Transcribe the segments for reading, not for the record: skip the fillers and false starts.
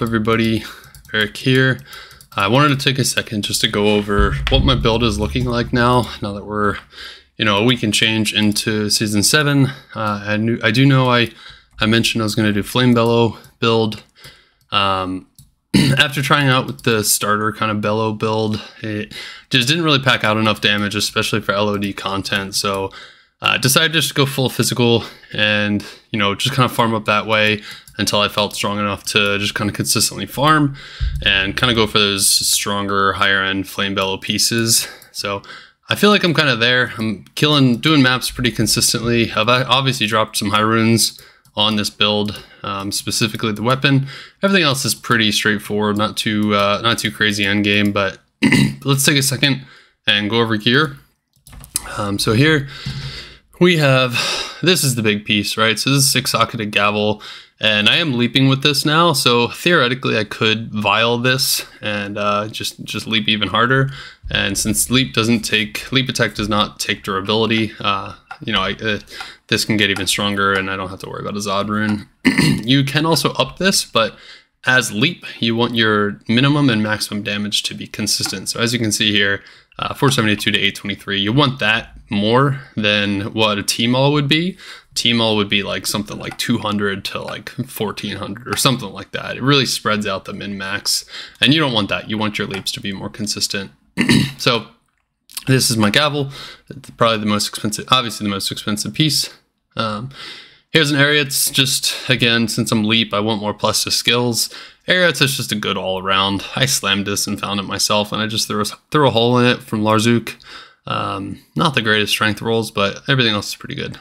Everybody, Eric here. I wanted to take a second just to go over what my build is looking like now that we're, a week and change into season 7. I mentioned I was going to do Flamebellow build. After trying out with the starter kind of bellow build, it just didn't really pack out enough damage, especially for LOD content. So decided just to go full physical and, just kind of farm up that way until I felt strong enough to just kind of consistently farm and kind of go for those stronger, higher end Flamebellow pieces. So I feel like I'm kind of there. I'm doing maps pretty consistently. I've obviously dropped some high runes on this build, specifically the weapon. Everything else is pretty straightforward, not too crazy end game, but let's take a second and go over gear. So here we have, this is the big piece, right? So this is 6-socketed gavel, and I am leaping with this now. So theoretically I could vial this and just leap even harder. And since leap attack does not take durability, this can get even stronger and I don't have to worry about a Zod rune. You can also up this, but as leap, you want your minimum and maximum damage to be consistent. So as you can see here, 472 to 823, you want that more than what a T-Mall would be. T-Mall would be like something like 200 to like 1400 or something like that. It really spreads out the min-max, and you don't want that. You want your leaps to be more consistent. So this is my gavel. It's probably the most expensive, obviously the most expensive piece. Here's an Ariats. Just again, since I'm leap, I want more plus to skills. Ariats is just a good all around. I slammed this and found it myself, and I just threw a hole in it from Larzuk. Not the greatest strength rolls, but everything else is pretty good.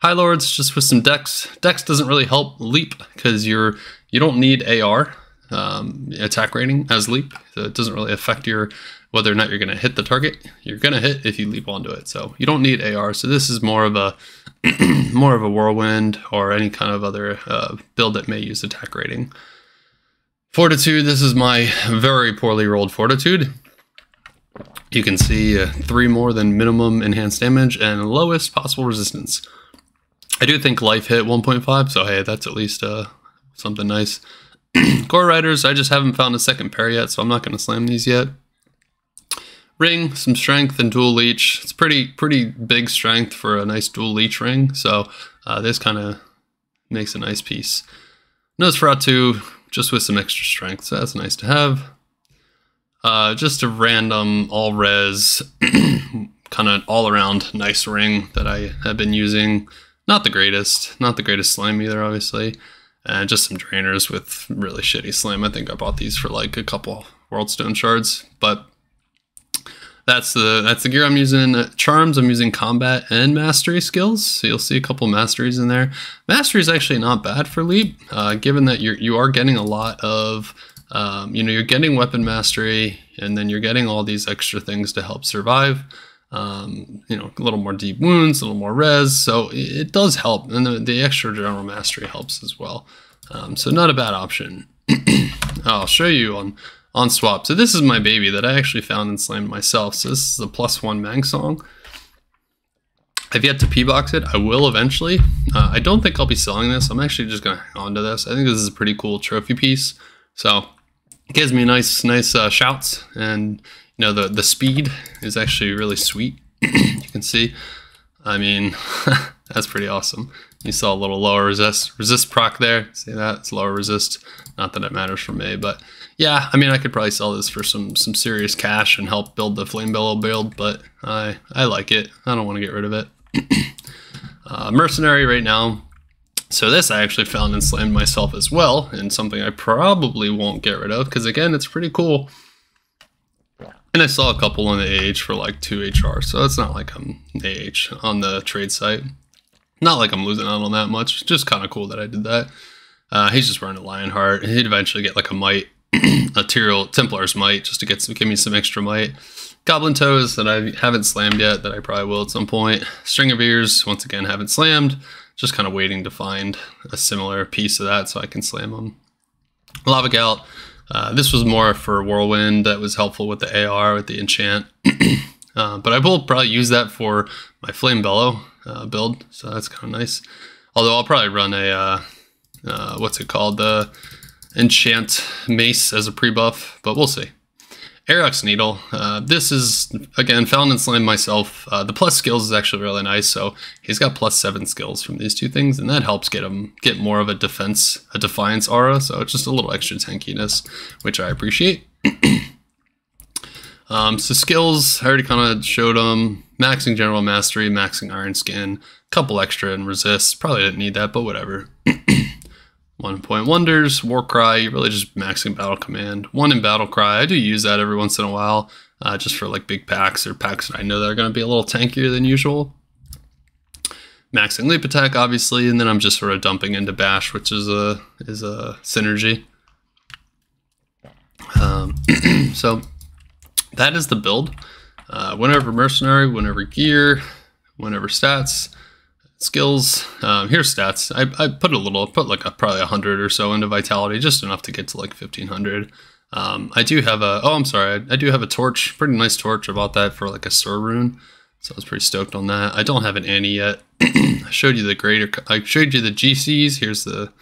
High Lords just with some Dex. Dex doesn't really help leap because you don't need AR attack rating as leap, so it doesn't really affect whether or not you're going to hit the target. You're going to hit if you leap onto it, so you don't need AR. So this is more of a whirlwind or any kind of other build that may use attack rating. Fortitude. This is my very poorly rolled Fortitude. You can see 3 more than minimum enhanced damage and lowest possible resistance. I do think life hit 1.5, so hey, that's at least something nice. Core Riders, I just haven't found a second pair yet, so I'm not going to slam these yet. Ring, some strength and dual leech. It's pretty big strength for a nice dual leech ring, so this kind of makes a nice piece. Nosferatu, just with some extra strength, so that's nice to have. Just a random all-res, kind of all-around nice ring that I have been using. Not the greatest slime either, obviously. And just some drainers with really shitty slime. I think I bought these for like a couple Worldstone shards, but that's the gear I'm using. Charms, I'm using combat and mastery skills, so you'll see a couple masteries in there. Mastery is actually not bad for leap, given that you are getting a lot of, you're getting weapon mastery, and then you're getting all these extra things to help survive. A little more deep wounds, a little more res, so it does help, and the extra general mastery helps as well. So not a bad option. I'll show you on swap. So this is my baby that I actually found and slammed myself. So this is a +1 Mang Song. I've yet to P-box it. I will eventually. I don't think I'll be selling this. I'm actually just gonna hang on to this. I think this is a pretty cool trophy piece. So it gives me nice shouts, and the speed is actually really sweet. You can see, I mean, that's pretty awesome. You saw a little lower resist proc there. See that? It's lower resist. Not that it matters for me, but yeah, I mean, I could probably sell this for some serious cash and help build the Flamebellow build, but I like it. I don't want to get rid of it. Mercenary right now. So this I actually found and slammed myself as well, and something I probably won't get rid of because again, it's pretty cool. And I saw a couple on the AH for like 2 HR, so it's not like I'm AH on the trade site. Not like I'm losing out on that much. Just kind of cool that I did that. He's just wearing a Lionheart. He'd eventually get like a might, a Templar's might, just to give me some extra might. Goblin Toes that I haven't slammed yet, that I probably will at some point. String of Ears, once again, haven't slammed. Just kind of waiting to find a similar piece of that so I can slam them. Lava Gout. This was more for Whirlwind that was helpful with the AR, with the enchant. But I will probably use that for my Flamebellow build, so that's kind of nice. Although I'll probably run a, what's it called, enchant Mace as a pre-buff, but we'll see. Aerox Needle. This is, again, found in Slam myself. The plus skills is actually really nice, so he's got +7 skills from these two things, and that helps get more of a defiance aura, so it's just a little extra tankiness, which I appreciate. So skills, I already kind of showed them. Maxing General Mastery, maxing Iron Skin, couple extra in Resist. Probably didn't need that, but whatever. 1 Point Wonders, Warcry, you're really just maxing Battle Command. 1 in Battle Cry, I do use that every once in a while, just for like big packs or packs that I know that are going to be a little tankier than usual. Maxing Leap Attack, obviously, and then I'm just sort of dumping into Bash, which is a synergy. So that is the build. Whenever Mercenary, whenever Gear, whenever Stats, skills. Here's stats. I put like probably 100 or so into Vitality, just enough to get to like 1500. I do have I do have a torch, pretty nice torch. I bought that for like a Sur rune, so I was pretty stoked on that. I don't have an Annie yet. I showed you I showed you the GCs. Here's the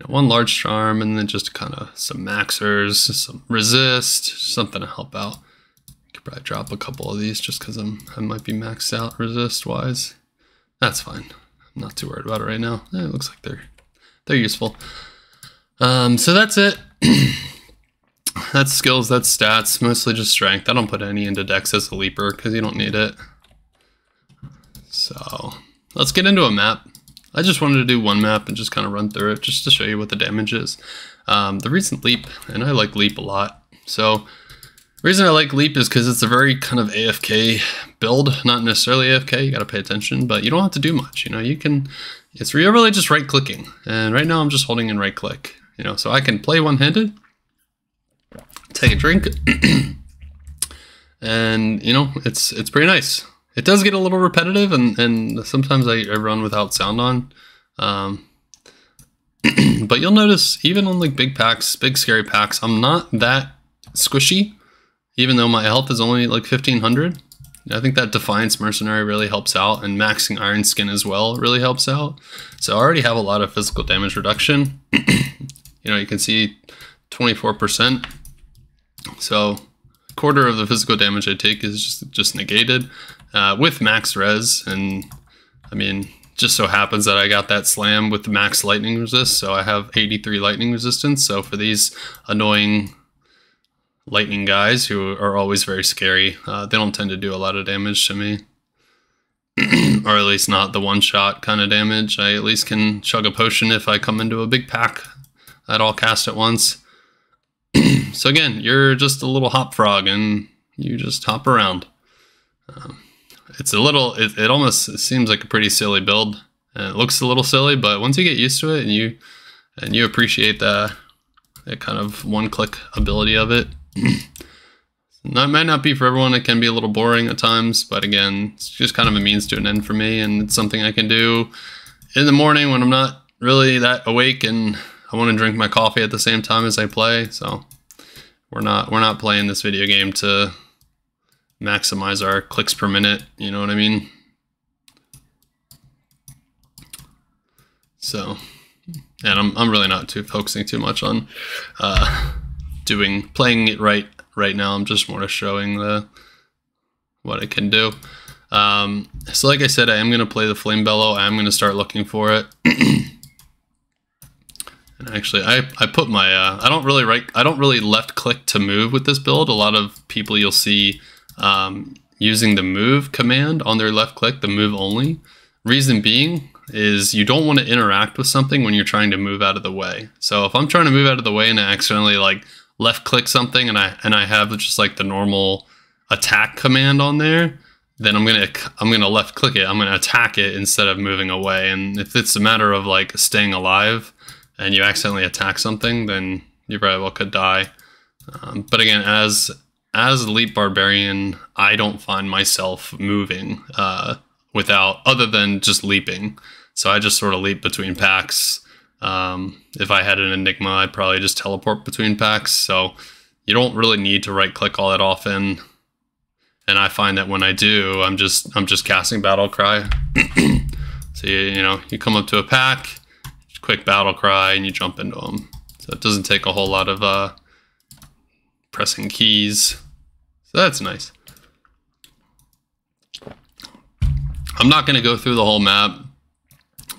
1 large charm, and then just kind of some maxers, some resist, something to help out. Could probably drop a couple of these just because I might be maxed out resist wise. That's fine. I'm not too worried about it right now. It looks like they're useful. So that's it. That's skills, that's stats, mostly just strength. I don't put any into dex as a leaper because you don't need it. So let's get into a map. I just wanted to do one map and just kind of run through it just to show you what the damage is. The reason Leap, and I like Leap a lot. So the reason I like Leap is because it's a very kind of AFK build, not necessarily AFK, you gotta pay attention, but you don't have to do much, it's really just right clicking. And right now I'm just holding in right click, so I can play one-handed, take a drink, and it's pretty nice. It does get a little repetitive, and sometimes I run without sound on. But you'll notice even on like big packs, big scary packs, I'm not that squishy. Even though my health is only like 1500, I think that Defiance Mercenary really helps out, and maxing Iron Skin as well really helps out. So I already have a lot of physical damage reduction. You can see 24%. So a quarter of the physical damage I take is just negated with max res. And I mean, just so happens that I got that slam with the max lightning resist, so I have 83 lightning resistance. So for these annoying lightning guys who are always very scary, they don't tend to do a lot of damage to me. Or at least not the one-shot kind of damage. I at least can chug a potion if I come into a big pack that I'll cast at once. So again, you're just a little hop frog and you just hop around. It almost seems like a pretty silly build. And it looks a little silly, but once you get used to it and you appreciate that kind of one-click ability of it, that might not be for everyone. It can be a little boring at times, but again, it's just kind of a means to an end for me, and it's something I can do in the morning when I'm not really that awake and I want to drink my coffee at the same time as I play. So we're not playing this video game to maximize our clicks per minute, you know what I mean? So, and I'm really not focusing too much on playing it right now. I'm just more showing what it can do. So like I said, I am going to play the Flamebellow. I am going to start looking for it. And actually, I put my I don't really left click to move with this build. A lot of people you'll see using the move command on their left click, the move only. Reason being is you don't want to interact with something when you're trying to move out of the way. So if I'm trying to move out of the way and I accidentally like left click something and I have just like the normal attack command on there, then I'm gonna left click it. I'm gonna attack it instead of moving away. And if it's a matter of like staying alive and you accidentally attack something, then you very well could die. But again, as Leap Barbarian, I don't find myself moving other than just leaping. So I just sort of leap between packs. If I had an Enigma, I'd probably just teleport between packs. So you don't really need to right click all that often. And I find that when I do, I'm just casting Battle Cry. So you come up to a pack, quick Battle Cry, and you jump into them. So it doesn't take a whole lot of pressing keys. So that's nice. I'm not going to go through the whole map.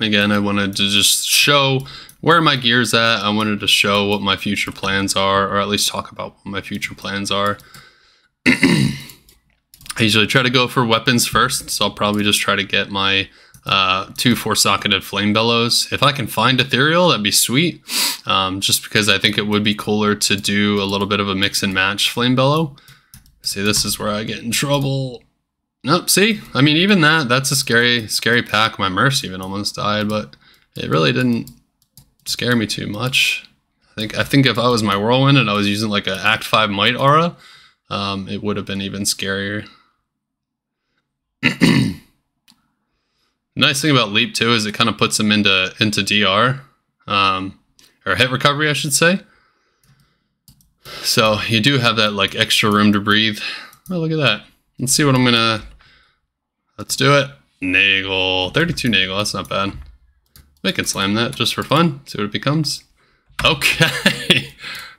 Again, I wanted to just show where my gear's at. I wanted to show what my future plans are, or at least talk about what my future plans are. I usually try to go for weapons first, so I'll probably just try to get my 2 4-socketed Flamebellows. If I can find ethereal, that'd be sweet. Just because I think it would be cooler to do a little bit of a mix and match Flamebellow. See, this is where I get in trouble. Nope, see? I mean, even that's a scary pack. My Merc even almost died, but it really didn't scare me too much. I think if I was my Whirlwind and I was using like an Act 5 Might aura, it would have been even scarier. The nice thing about Leap too is it kind of puts them into DR, or hit recovery, I should say. So you do have that like extra room to breathe. Oh, look at that. Let's see what I'm gonna. Let's do it. Nagel, 32 Nagel. That's not bad. We can slam that just for fun. See what it becomes. Okay,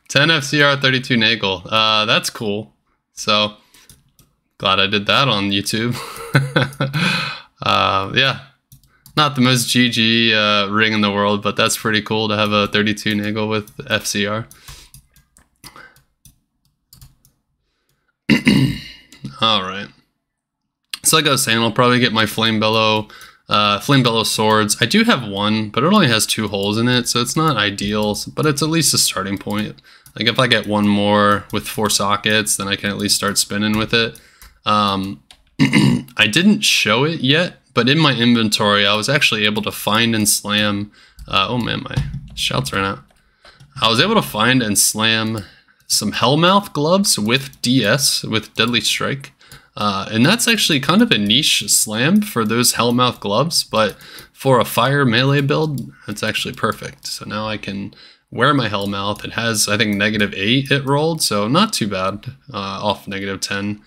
10 FCR, 32 Nagel. That's cool. So glad I did that on YouTube. Yeah, not the most GG ring in the world, but that's pretty cool to have a 32 Nagel with FCR. All right. So like I was saying, I'll probably get my Flamebellow swords. I do have one, but it only has 2 holes in it, so it's not ideal, but it's at least a starting point. Like if I get one more with 4 sockets, then I can at least start spinning with it. I didn't show it yet, but in my inventory, I was actually able to find and slam. Oh man, my shouts ran out. I was able to find and slam some Hellmouth gloves with DS, with Deadly Strike. And that's actually kind of a niche slam for those Hellmouth gloves, but for a fire melee build, it's actually perfect. So now I can wear my Hellmouth. It has, I think, -8 it rolled, so not too bad off -10.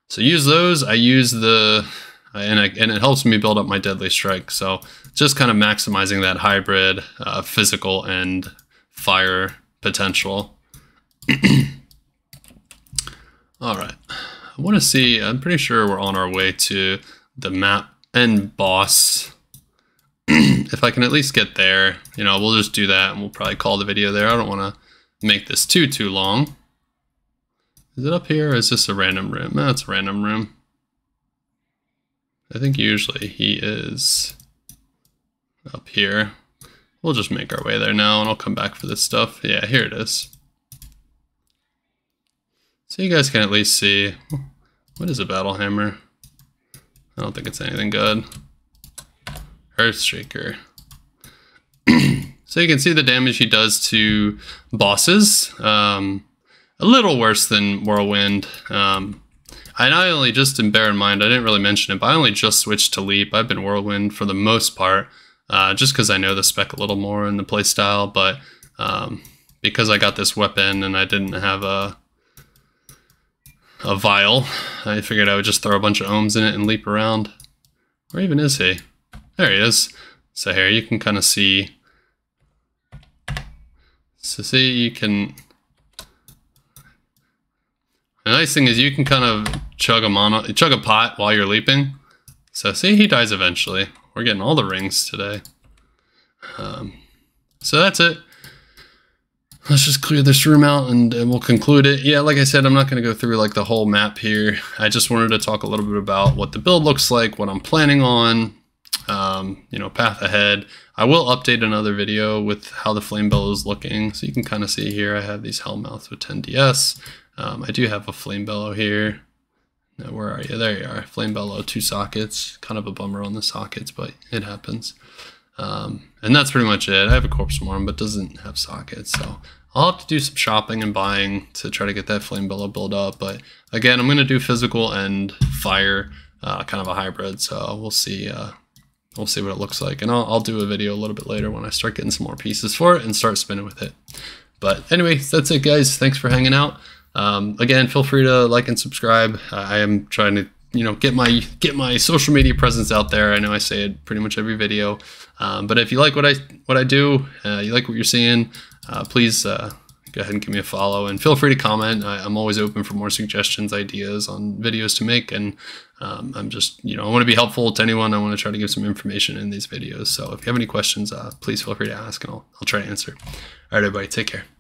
So use those. I use the, and it helps me build up my Deadly Strike. So just kind of maximizing that hybrid physical and fire potential. All right. I want to see, I'm pretty sure we're on our way to the map and boss. If I can at least get there, you know, we'll just do that and we'll probably call the video there. I don't want to make this too long. Is it up here or is this a random room? No, it's a random room. I think usually he is up here. We'll just make our way there now and I'll come back for this stuff. Yeah, here it is. So you guys can at least see, what is a battle hammer? I don't think it's anything good. Earthshaker. So you can see the damage he does to bosses. A little worse than Whirlwind. And I only, just to bear in mind, I didn't really mention it, but I only just switched to Leap. I've been Whirlwind for the most part, just because I know the spec a little more in the playstyle, but because I got this weapon and I didn't have a vial, I figured I would just throw a bunch of ohms in it and leap around. Where even is he? There he is. So here you can kind of see. So see, you can. The nice thing is you can kind of chug a pot while you're leaping. So see, he dies eventually. We're getting all the rings today. So that's it. Let's just clear this room out and we'll conclude it. Yeah, like I said, I'm not going to go through like the whole map here. I just wanted to talk a little bit about what the build looks like, what I'm planning on, you know, path ahead. I will update another video with how the Flamebellow is looking. So you can kind of see here, I have these Hellmouths with 10 DS. I do have a Flamebellow here. Now, where are you? There you are. Flamebellow, 2 sockets. Kind of a bummer on the sockets, but it happens. And that's pretty much it. I have a Corpse Swarm, but doesn't have sockets, so I'll have to do some shopping and buying to try to get that Flamebellow build up. But again, I'm going to do physical and fire, kind of a hybrid. So we'll see what it looks like. And I'll do a video a little bit later when I start getting some more pieces for it and start spinning with it. But anyway, that's it, guys. Thanks for hanging out. Again, feel free to like and subscribe. I am trying to, you know, get my social media presence out there. I know I say it pretty much every video, but if you like what I do, you like what you're seeing, please go ahead and give me a follow, and feel free to comment. I'm always open for more suggestions, ideas on videos to make, and I'm just, I want to be helpful to anyone. I want to try to give some information in these videos. So if you have any questions, please feel free to ask, and I'll try to answer. All right, everybody, take care.